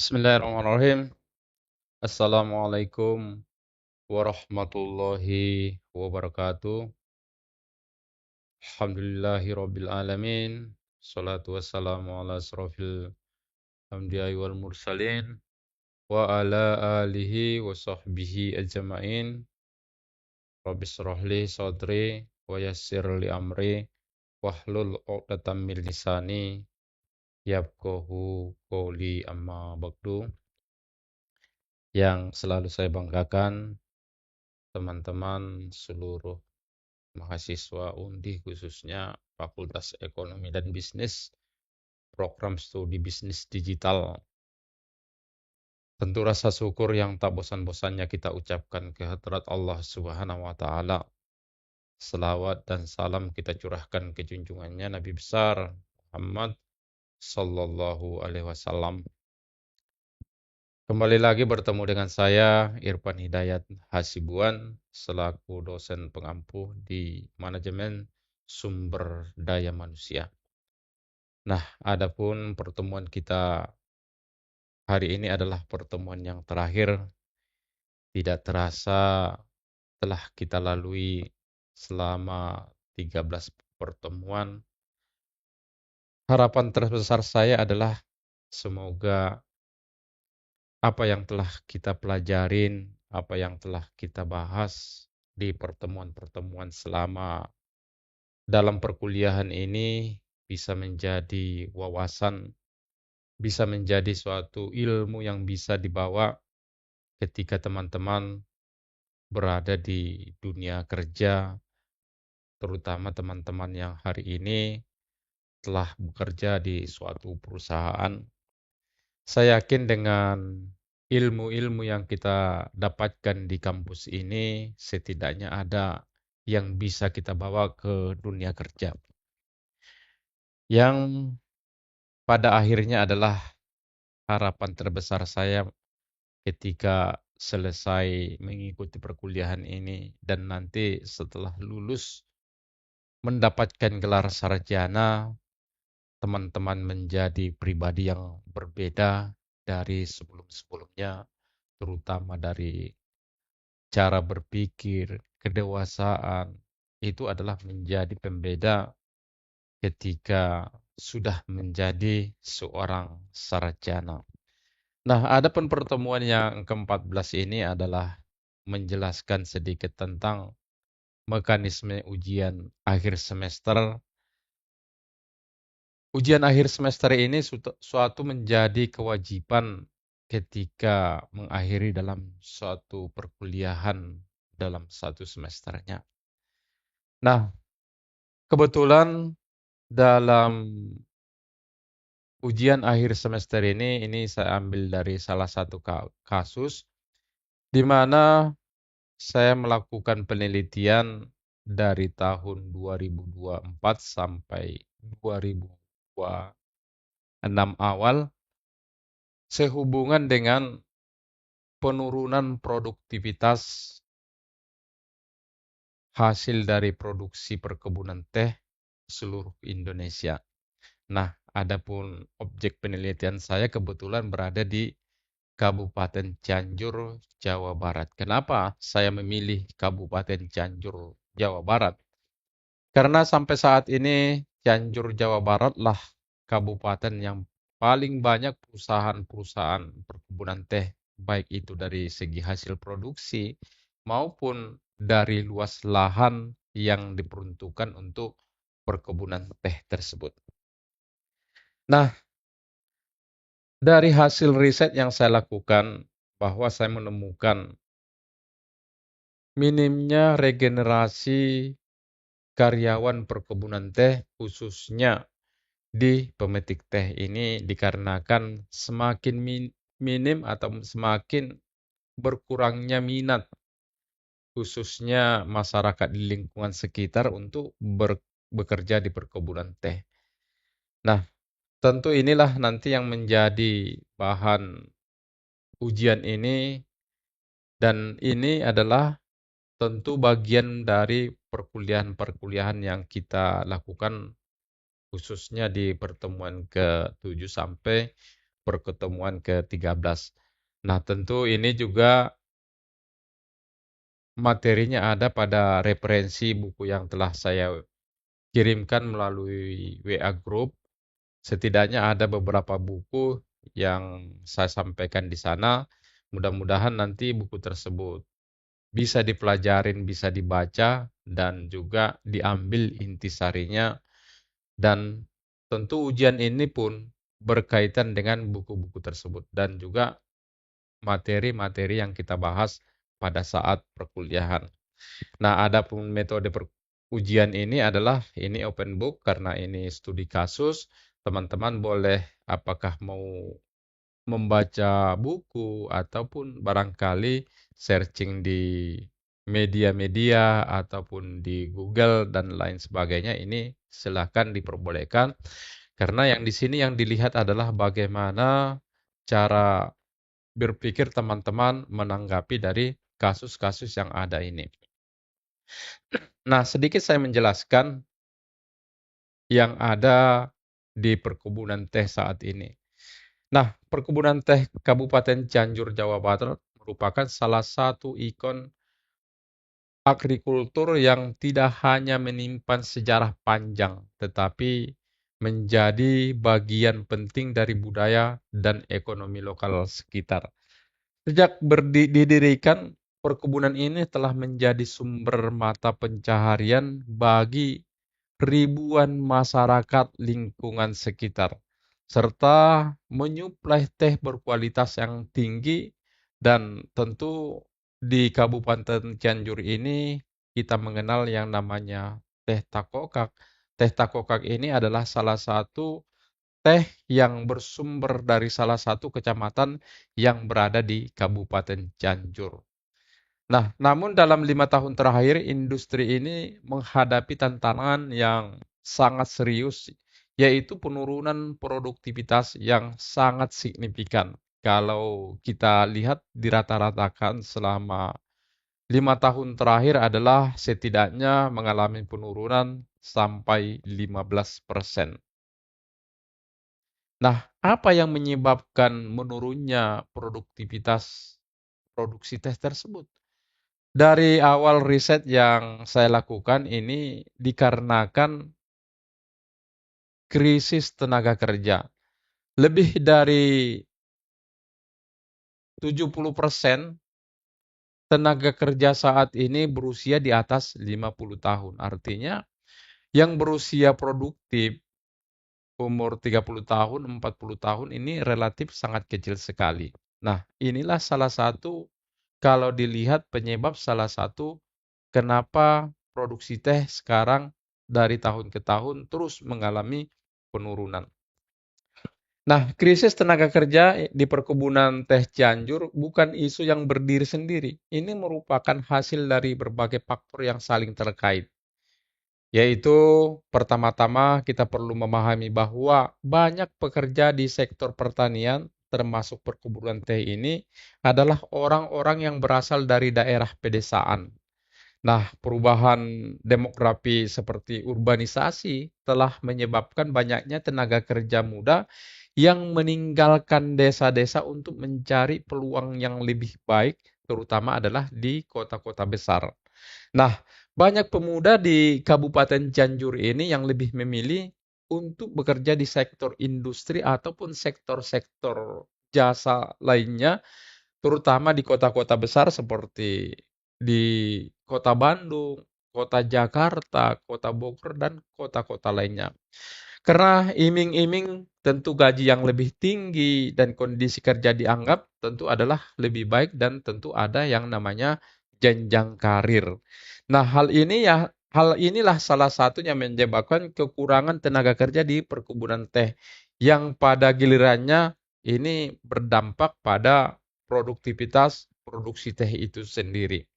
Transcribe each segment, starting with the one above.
Bismillahirrahmanirrahim. Assalamualaikum warahmatullahi wabarakatuh. Alhamdulillahirabbil alamin. Shalatu wassalamu ala asrofil anbiya'i wal mursalin wa ala alihi wa sahbihi ajma'in. Rabbi shrah li sadri wa yassir li amri wahlul 'uqdatam min lisani yafqahu qawli amma ba'du. Yang selalu saya banggakan teman-teman seluruh mahasiswa Undi khususnya Fakultas Ekonomi dan Bisnis, program studi bisnis digital. Tentu rasa syukur yang tak bosan-bosannya kita ucapkan ke hadrat Allah Subhanahu wa taala. Selawat dan salam kita curahkan ke junjungannya Nabi besar Muhammad sallallahu alaihi wasallam. Kembali lagi bertemu dengan saya Irfan Hidayat Hasibuan selaku dosen pengampu di Manajemen Sumber Daya Manusia. Nah, adapun pertemuan kita hari ini adalah pertemuan yang terakhir. Tidak terasa telah kita lalui selama 13 pertemuan. Harapan terbesar saya adalah semoga apa yang telah kita pelajarin, apa yang telah kita bahas di pertemuan-pertemuan selama dalam perkuliahan ini bisa menjadi wawasan, bisa menjadi suatu ilmu yang bisa dibawa ketika teman-teman berada di dunia kerja, terutama teman-teman yang hari ini telah bekerja di suatu perusahaan. Saya yakin dengan ilmu-ilmu yang kita dapatkan di kampus ini setidaknya ada yang bisa kita bawa ke dunia kerja. Yang pada akhirnya adalah harapan terbesar saya ketika selesai mengikuti perkuliahan ini dan nanti setelah lulus mendapatkan gelar sarjana, teman-teman menjadi pribadi yang berbeda dari sebelum-sebelumnya, terutama dari cara berpikir, kedewasaan, itu adalah menjadi pembeda ketika sudah menjadi seorang sarjana. Nah, adapun pertemuan yang ke-14 ini adalah menjelaskan sedikit tentang mekanisme ujian akhir semester. Ujian akhir semester ini suatu menjadi kewajiban ketika mengakhiri dalam suatu perkuliahan dalam satu semesternya. Nah, kebetulan dalam ujian akhir semester ini saya ambil dari salah satu kasus di mana saya melakukan penelitian dari tahun 2024 sampai 2026 awal sehubungan dengan penurunan produktivitas hasil dari produksi perkebunan teh seluruh Indonesia. Nah, adapun objek penelitian saya kebetulan berada di Kabupaten Cianjur, Jawa Barat. Kenapa saya memilih Kabupaten Cianjur, Jawa Barat? Karena sampai saat ini Cianjur, Jawa Barat lah kabupaten yang paling banyak perusahaan-perusahaan perkebunan teh, baik itu dari segi hasil produksi maupun dari luas lahan yang diperuntukkan untuk perkebunan teh tersebut. Nah, dari hasil riset yang saya lakukan bahwa saya menemukan minimnya regenerasi karyawan perkebunan teh khususnya di pemetik teh ini dikarenakan semakin minim atau semakin berkurangnya minat khususnya masyarakat di lingkungan sekitar untuk bekerja di perkebunan teh. Nah, tentu inilah nanti yang menjadi bahan ujian ini dan ini adalah tentu bagian dari perkuliahan-perkuliahan yang kita lakukan khususnya di pertemuan ke-7 sampai pertemuan ke-13. Nah, tentu ini juga materinya ada pada referensi buku yang telah saya kirimkan melalui WA Group. Setidaknya ada beberapa buku yang saya sampaikan di sana. Mudah-mudahan nanti buku tersebut bisa dipelajarin, bisa dibaca, dan juga diambil intisarinya. Dan tentu ujian ini pun berkaitan dengan buku-buku tersebut dan juga materi-materi yang kita bahas pada saat perkuliahan. Nah, adapun metode ujian ini adalah ini open book karena ini studi kasus. Teman-teman boleh apakah mau membaca buku ataupun barangkali searching di media-media ataupun di Google dan lain sebagainya, ini silakan diperbolehkan karena yang di sini yang dilihat adalah bagaimana cara berpikir teman-teman menanggapi dari kasus-kasus yang ada ini. Nah, sedikit saya menjelaskan yang ada di perkebunan teh saat ini. Nah, perkebunan teh Kabupaten Cianjur, Jawa Barat merupakan salah satu ikon agrikultur yang tidak hanya menyimpan sejarah panjang, tetapi menjadi bagian penting dari budaya dan ekonomi lokal sekitar. Sejak didirikan, perkebunan ini telah menjadi sumber mata pencaharian bagi ribuan masyarakat lingkungan sekitar, serta menyuplai teh berkualitas yang tinggi dan tentu di Kabupaten Cianjur ini kita mengenal yang namanya teh takokak. Teh takokak ini adalah salah satu teh yang bersumber dari salah satu kecamatan yang berada di Kabupaten Cianjur. Nah, namun dalam 5 tahun terakhir, industri ini menghadapi tantangan yang sangat serius, yaitu penurunan produktivitas yang sangat signifikan. Kalau kita lihat dirata-ratakan selama 5 tahun terakhir adalah setidaknya mengalami penurunan sampai 15%. Nah, apa yang menyebabkan menurunnya produktivitas produksi teh tersebut? Dari awal riset yang saya lakukan ini dikarenakan krisis tenaga kerja. Lebih dari 70% tenaga kerja saat ini berusia di atas 50 tahun. Artinya yang berusia produktif umur 30 tahun, 40 tahun ini relatif sangat kecil sekali. Nah, inilah salah satu kalau dilihat penyebab salah satu kenapa produksi teh sekarang dari tahun ke tahun terus mengalami penurunan. Nah, krisis tenaga kerja di perkebunan teh Cianjur bukan isu yang berdiri sendiri. Ini merupakan hasil dari berbagai faktor yang saling terkait. Yaitu pertama-tama kita perlu memahami bahwa banyak pekerja di sektor pertanian termasuk perkebunan teh ini adalah orang-orang yang berasal dari daerah pedesaan. Nah, perubahan demografi seperti urbanisasi telah menyebabkan banyaknya tenaga kerja muda yang meninggalkan desa-desa untuk mencari peluang yang lebih baik, terutama adalah di kota-kota besar. Nah, banyak pemuda di Kabupaten Cianjur ini yang lebih memilih untuk bekerja di sektor industri ataupun sektor-sektor jasa lainnya, terutama di kota-kota besar seperti di Kota Bandung, Kota Jakarta, Kota Bogor, dan kota-kota lainnya. Karena iming-iming tentu gaji yang lebih tinggi dan kondisi kerja dianggap tentu adalah lebih baik dan tentu ada yang namanya jenjang karir. Nah, hal inilah salah satunya menyebabkan kekurangan tenaga kerja di perkebunan teh yang pada gilirannya ini berdampak pada produktivitas produksi teh itu sendiri.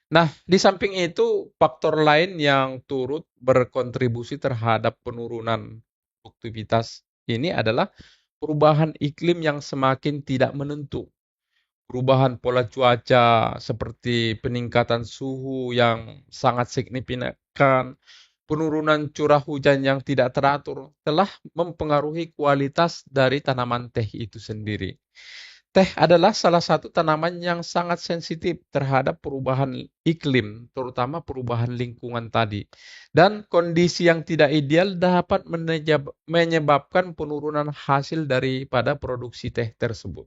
Nah, di samping itu, faktor lain yang turut berkontribusi terhadap penurunan produktivitas ini adalah perubahan iklim yang semakin tidak menentu. Perubahan pola cuaca seperti peningkatan suhu yang sangat signifikan, penurunan curah hujan yang tidak teratur telah mempengaruhi kualitas dari tanaman teh itu sendiri. Teh adalah salah satu tanaman yang sangat sensitif terhadap perubahan iklim, terutama perubahan lingkungan tadi. Dan kondisi yang tidak ideal dapat menyebabkan penurunan hasil daripada produksi teh tersebut.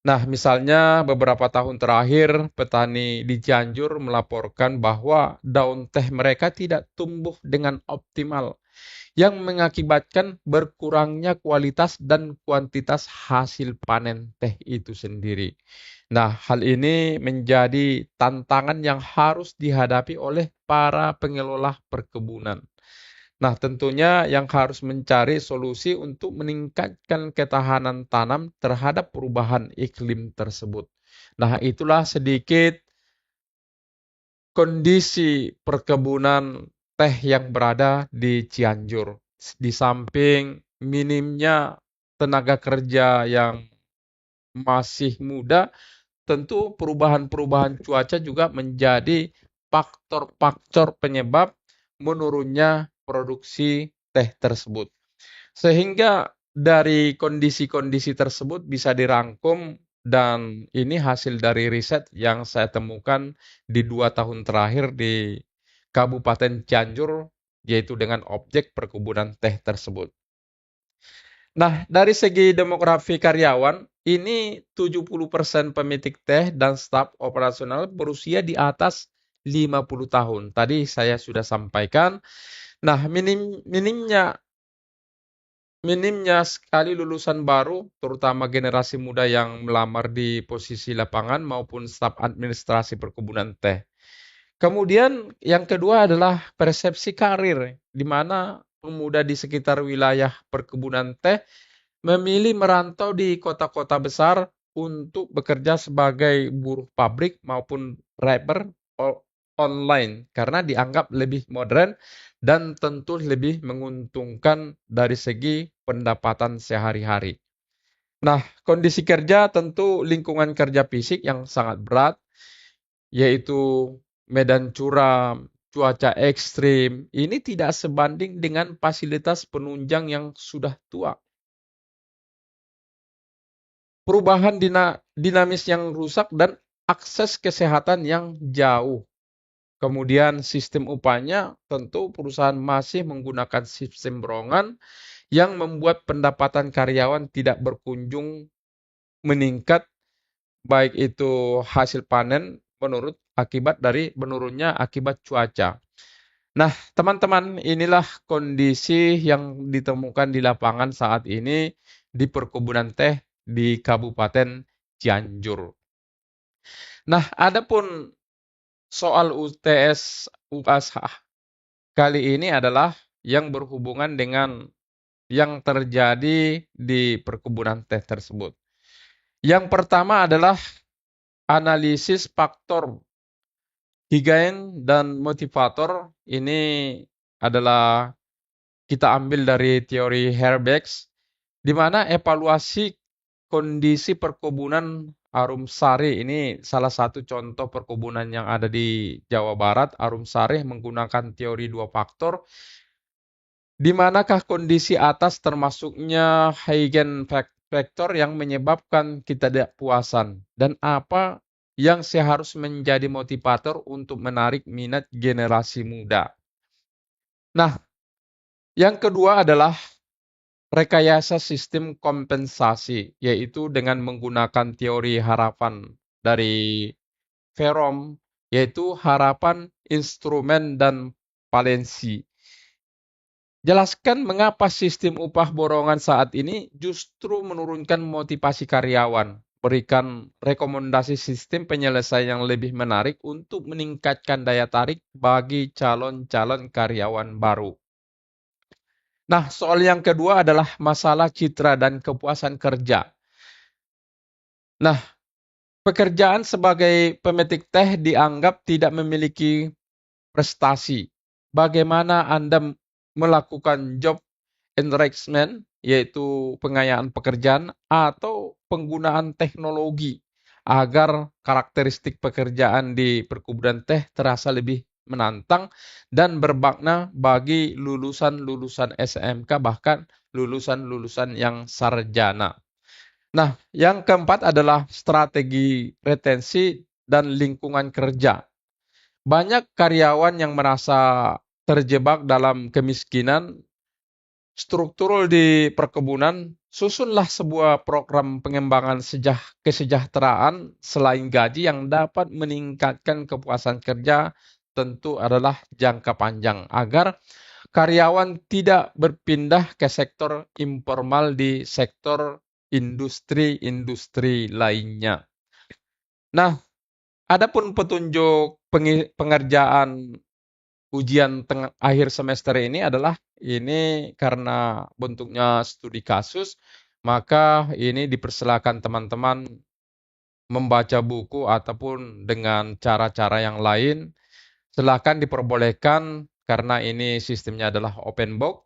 Nah, misalnya beberapa tahun terakhir, petani di Cianjur melaporkan bahwa daun teh mereka tidak tumbuh dengan optimal, yang mengakibatkan berkurangnya kualitas dan kuantitas hasil panen teh itu sendiri. Nah, hal ini menjadi tantangan yang harus dihadapi oleh para pengelola perkebunan. Nah, tentunya yang harus mencari solusi untuk meningkatkan ketahanan tanam terhadap perubahan iklim tersebut. Nah, itulah sedikit kondisi perkebunan teh yang berada di Cianjur. Di samping minimnya tenaga kerja yang masih muda, tentu perubahan-perubahan cuaca juga menjadi faktor-faktor penyebab menurunnya produksi teh tersebut. Sehingga dari kondisi-kondisi tersebut bisa dirangkum dan ini hasil dari riset yang saya temukan di 2 tahun terakhir di Kabupaten Cianjur, yaitu dengan objek perkebunan teh tersebut. Nah, dari segi demografi karyawan, ini 70% pemetik teh dan staf operasional berusia di atas 50 tahun. Tadi saya sudah sampaikan. Nah, minimnya sekali lulusan baru, terutama generasi muda yang melamar di posisi lapangan maupun staf administrasi perkebunan teh. Kemudian yang kedua adalah persepsi karir, di mana pemuda di sekitar wilayah perkebunan teh memilih merantau di kota-kota besar untuk bekerja sebagai buruh pabrik maupun rapper online karena dianggap lebih modern dan tentu lebih menguntungkan dari segi pendapatan sehari-hari. Nah, kondisi kerja tentu lingkungan kerja fisik yang sangat berat, yaitu medan curam, cuaca ekstrim, ini tidak sebanding dengan fasilitas penunjang yang sudah tua. Perubahan dinamis yang rusak dan akses kesehatan yang jauh. Kemudian sistem upahnya tentu perusahaan masih menggunakan sistem borongan yang membuat pendapatan karyawan tidak berkunjung meningkat, baik itu hasil panen akibat dari menurunnya akibat cuaca. Nah, teman-teman, inilah kondisi yang ditemukan di lapangan saat ini di perkebunan teh di Kabupaten Cianjur. Nah, adapun soal UTS UAS kali ini adalah yang berhubungan dengan yang terjadi di perkebunan teh tersebut. Yang pertama adalah analisis faktor higiene dan motivator. Ini adalah kita ambil dari teori Herbex, di mana evaluasi kondisi perkebunan Arum Sari. Ini salah satu contoh perkebunan yang ada di Jawa Barat. Arum Sari menggunakan teori 2 faktor. Di manakah kondisi atas termasuknya hygiene factor yang menyebabkan ketidakpuasan dan apa yang seharusnya menjadi motivator untuk menarik minat generasi muda. Nah, yang kedua adalah rekayasa sistem kompensasi, yaitu dengan menggunakan teori harapan dari Verom, yaitu harapan, instrumen, dan valensi. Jelaskan mengapa sistem upah borongan saat ini justru menurunkan motivasi karyawan. Berikan rekomendasi sistem penyelesaian yang lebih menarik untuk meningkatkan daya tarik bagi calon-calon karyawan baru. Nah, soal yang kedua adalah masalah citra dan kepuasan kerja. Nah, pekerjaan sebagai pemetik teh dianggap tidak memiliki prestasi. Bagaimana Anda melakukan job enrichment, yaitu pengayaan pekerjaan atau penggunaan teknologi agar karakteristik pekerjaan di perkebunan teh terasa lebih menantang, dan bermakna bagi lulusan-lulusan SMK, bahkan lulusan-lulusan yang sarjana. Nah, yang keempat adalah strategi retensi dan lingkungan kerja. Banyak karyawan yang merasa terjebak dalam kemiskinan struktural di perkebunan, susunlah sebuah program pengembangan kesejahteraan selain gaji yang dapat meningkatkan kepuasan kerja, tentu adalah jangka panjang, agar karyawan tidak berpindah ke sektor informal di sektor industri-industri lainnya. Nah, adapun petunjuk pengerjaan ujian akhir semester ini adalah ini karena bentuknya studi kasus, maka ini dipersilakan teman-teman membaca buku ataupun dengan cara-cara yang lain. Silakan diperbolehkan karena ini sistemnya adalah open book.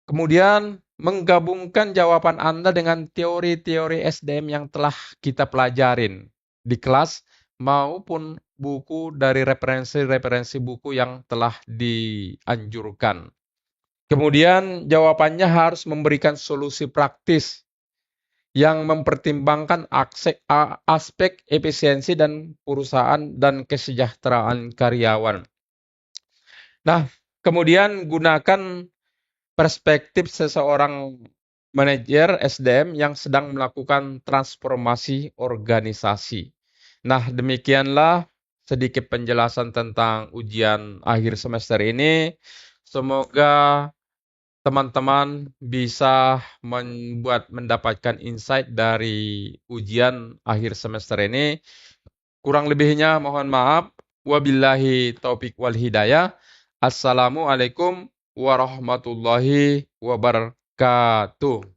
Kemudian menggabungkan jawaban Anda dengan teori-teori SDM yang telah kita pelajarin di kelas maupun buku dari referensi-referensi buku yang telah dianjurkan. Kemudian jawabannya harus memberikan solusi praktis yang mempertimbangkan aspek efisiensi dan perusahaan dan kesejahteraan karyawan. Nah, kemudian gunakan perspektif seseorang manajer SDM yang sedang melakukan transformasi organisasi. Nah, demikianlah sedikit penjelasan tentang ujian akhir semester ini. Semoga teman-teman bisa mendapatkan insight dari ujian akhir semester ini. Kurang lebihnya mohon maaf. Wabillahi taufik wal hidayah. Assalamualaikum warahmatullahi wabarakatuh.